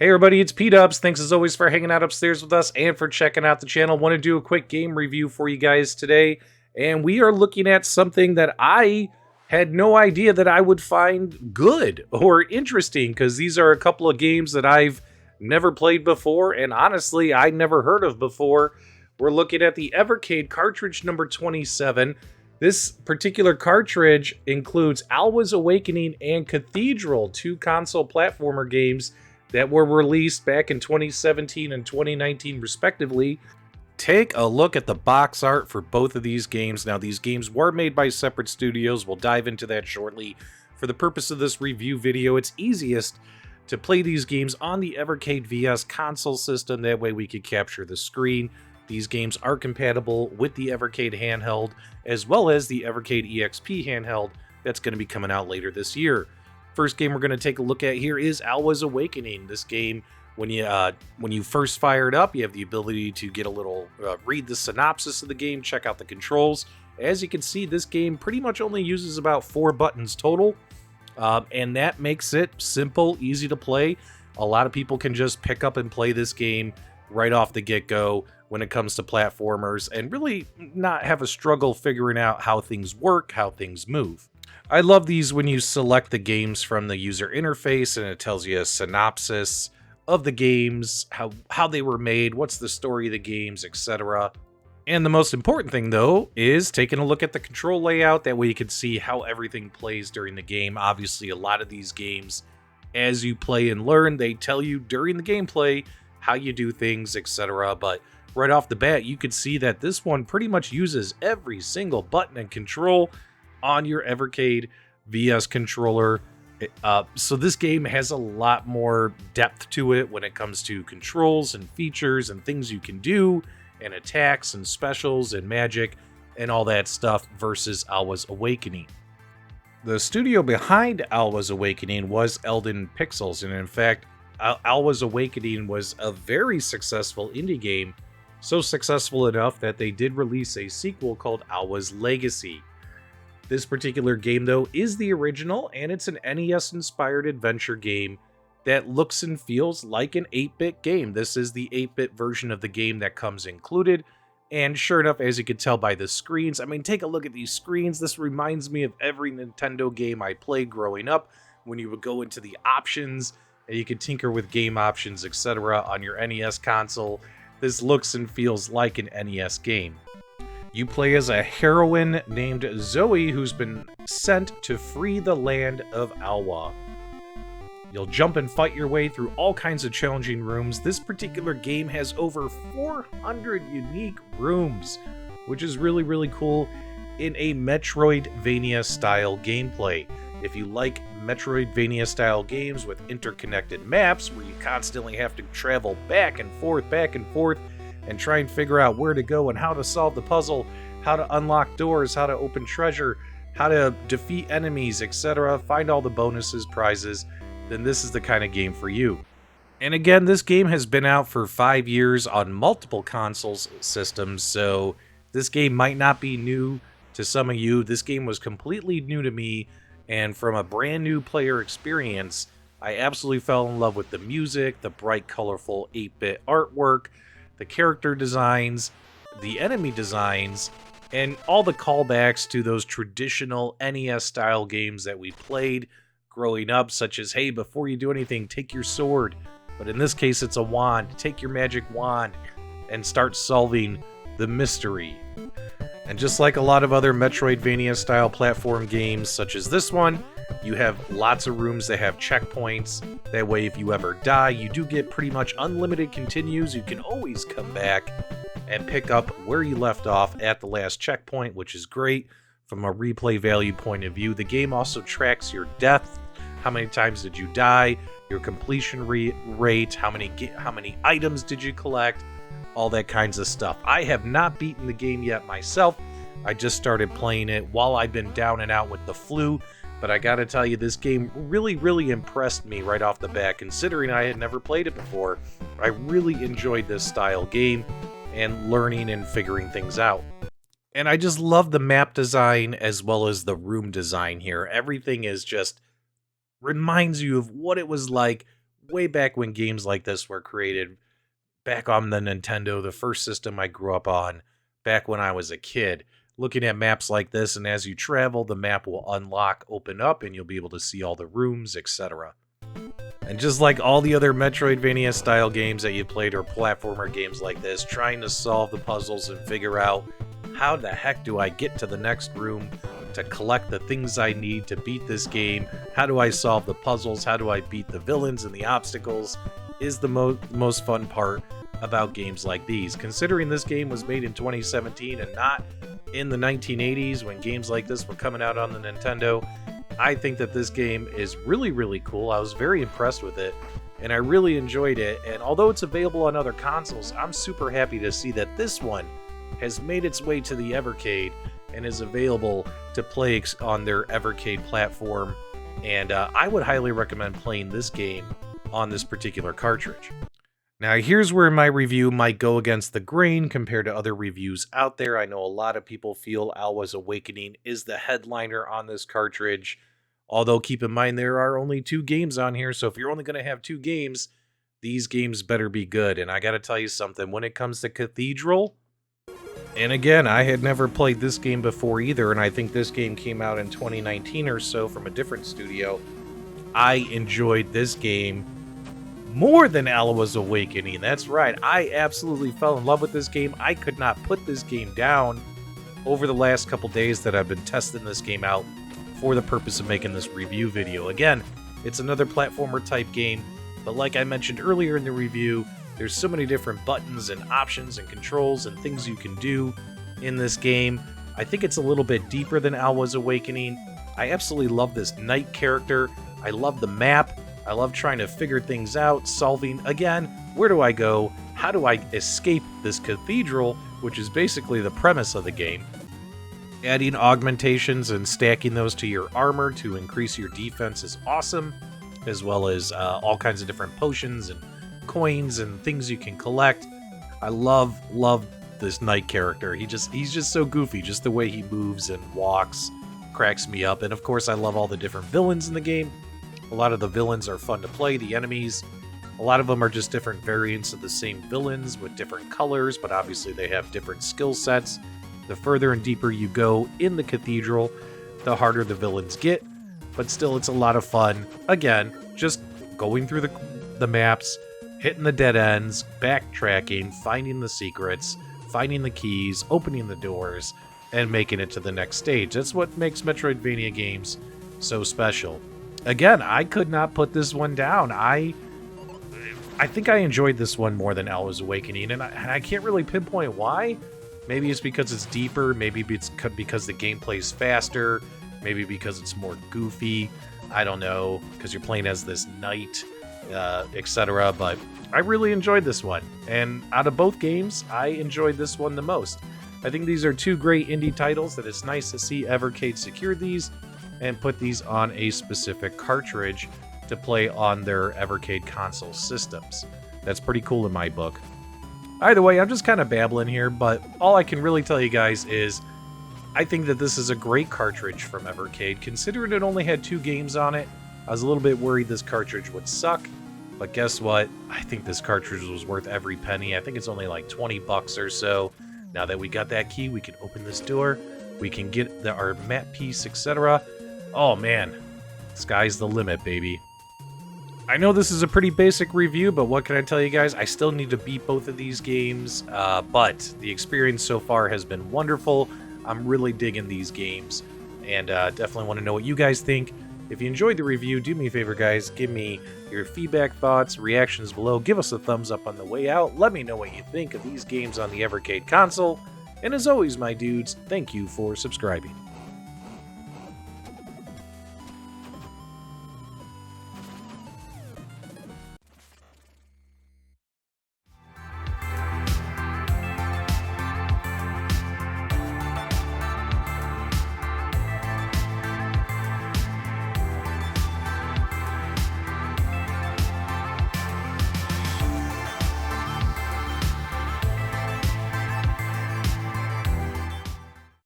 Hey everybody, it's PDubs. Thanks as always for hanging out upstairs with us and for checking out the channel. Want to do a quick game review for you guys today. And we are looking at something that I had no idea that I would find good or interesting, because these are a couple of games that I've never played before and honestly I never heard of before. We're looking at the Evercade Cartridge number 27. This particular cartridge includes Alwas Awakening and Cathedral, two console platformer games that were released back in 2017 and 2019 respectively. Take a look at the box art for both of these games. Now, these games were made by separate studios. We'll dive into that shortly. For the purpose of this review video, it's easiest to play these games on the Evercade VS console system. That way we could capture the screen. These games are compatible with the Evercade handheld, as well as the Evercade EXP handheld that's going to be coming out later this year. First game we're going to take a look at here is Alwas Awakening. This game, when you first fire it up, you have the ability to get a little read the synopsis of the game, check out the controls. As you can see, this game pretty much only uses about 4 buttons total, and that makes it simple, easy to play. A lot of people can just pick up and play this game right off the get-go when it comes to platformers and really not have a struggle figuring out how things work, how things move. I love these when you select the games from the user interface and it tells you a synopsis of the games, how they were made, what's the story of the games, etc. And the most important thing, though, is taking a look at the control layout. That way you can see how everything plays during the game. Obviously, a lot of these games, as you play and learn, they tell you during the gameplay how you do things, etc. But right off the bat, you could see that this one pretty much uses every single button and control on your Evercade VS controller. So this game has a lot more depth to it when it comes to controls and features and things you can do and attacks and specials and magic and all that stuff versus Alwas Awakening. The studio behind Alwas Awakening was Elden Pixels, and in fact, Alwas Awakening was a very successful indie game, so successful enough that they did release a sequel called Alwas Legacy. This particular game, though, is the original, and it's an NES-inspired adventure game that looks and feels like an 8-bit game. This is the 8-bit version of the game that comes included, and sure enough, as you can tell by the screens, I mean, take a look at these screens. This reminds me of every Nintendo game I played growing up, when you would go into the options, and you could tinker with game options, etc. on your NES console. This looks and feels like an NES game. You play as a heroine named Zoe who's been sent to free the land of Alwa. You'll jump and fight your way through all kinds of challenging rooms. This particular game has over 400 unique rooms, which is really, really cool in a Metroidvania style gameplay. If you like Metroidvania style games with interconnected maps where you constantly have to travel back and forth, and try and figure out where to go and how to solve the puzzle, how to unlock doors, how to open treasure, how to defeat enemies, etc., find all the bonuses, prizes, then this is the kind of game for you. And again, this game has been out for 5 years on multiple consoles systems, so this game might not be new to some of you. This game was completely new to me, and from a brand new player experience, I absolutely fell in love with the music, the bright, colorful 8-bit artwork, the character designs, the enemy designs, and all the callbacks to those traditional NES-style games that we played growing up, such as, hey, before you do anything, take your sword. But in this case, it's a wand. Take your magic wand and start solving the mystery. And just like a lot of other Metroidvania-style platform games, such as this one, you have lots of rooms that have checkpoints. That way, if you ever die, you do get pretty much unlimited continues. You can always come back and pick up where you left off at the last checkpoint, which is great from a replay value point of view. The game also tracks your death. How many times did you die? Your completion rate. How many items did you collect? All that kinds of stuff. I have not beaten the game yet myself. I just started playing it while I've been down and out with the flu. But I gotta tell you, this game really, really impressed me right off the bat, considering I had never played it before. I really enjoyed this style game and learning and figuring things out. And I just love the map design as well as the room design here. Everything is just reminds you of what it was like way back when games like this were created, back on the Nintendo, the first system I grew up on, back when I was a kid. Looking at maps like this, and as you travel, the map will unlock, open up, and you'll be able to see all the rooms, etc. And just like all the other Metroidvania style games that you played or platformer games like this, trying to solve the puzzles and figure out how the heck do I get to the next room to collect the things I need to beat this game, how do I solve the puzzles, how do I beat the villains and the obstacles, is the most fun part about games like these. Considering this game was made in 2017 and not in the 1980s when games like this were coming out on the Nintendo, I think that this game is really, really cool. I was very impressed with it, and I really enjoyed it. And although it's available on other consoles, I'm super happy to see that this one has made its way to the Evercade and is available to play on their Evercade platform. And I would highly recommend playing this game on this particular cartridge. Now, here's where my review might go against the grain compared to other reviews out there. I know a lot of people feel Alwas Awakening is the headliner on this cartridge. Although, keep in mind, there are only 2 games on here, so if you're only going to have 2 games, these games better be good. And I got to tell you something, when it comes to Cathedral, and again, I had never played this game before either, and I think this game came out in 2019 or so from a different studio. I enjoyed this game more than Alwas Awakening. That's right, I absolutely fell in love with this game. I could not put this game down over the last couple days that I've been testing this game out for the purpose of making this review video. Again, it's another platformer type game, but like I mentioned earlier in the review, there's so many different buttons and options and controls and things you can do in this game. I think it's a little bit deeper than Alwas Awakening. I absolutely love this knight character. I love the map. I love trying to figure things out, solving, again, where do I go? How do I escape this cathedral, which is basically the premise of the game. Adding augmentations and stacking those to your armor to increase your defense is awesome, as well as all kinds of different potions and coins and things you can collect. I love this knight character. He's just so goofy, just the way he moves and walks cracks me up. And of course, I love all the different villains in the game. A lot of the villains are fun to play, the enemies. A lot of them are just different variants of the same villains with different colors, but obviously they have different skill sets. The further and deeper you go in the cathedral, the harder the villains get, but still it's a lot of fun. Again, just going through the maps, hitting the dead ends, backtracking, finding the secrets, finding the keys, opening the doors, and making it to the next stage. That's what makes Metroidvania games so special. Again, I could not put this one down. I think I enjoyed this one more than Alwas Awakening, and I can't really pinpoint why. Maybe it's because it's deeper, maybe it's because the gameplay's faster, maybe because it's more goofy, I don't know, because you're playing as this knight, etc. But I really enjoyed this one, and out of both games, I enjoyed this one the most. I think these are 2 great indie titles that it's nice to see Evercade secure these and put these on a specific cartridge to play on their Evercade console systems. That's pretty cool in my book. Either way, I'm just kind of babbling here, but all I can really tell you guys is I think that this is a great cartridge from Evercade. Considering it only had 2 games on it, I was a little bit worried this cartridge would suck, but guess what? I think this cartridge was worth every penny. I think it's only like 20 bucks or so. Now that we got that key, we can open this door, we can get our map piece, etc. Oh man, sky's the limit, baby. I know this is a pretty basic review, but what can I tell you guys? I still need to beat both of these games, but the experience so far has been wonderful. I'm really digging these games, and definitely want to know what you guys think. If you enjoyed the review, do me a favor, guys. Give me your feedback, thoughts, reactions below. Give us a thumbs up on the way out. Let me know what you think of these games on the Evercade console. And as always, my dudes, thank you for subscribing.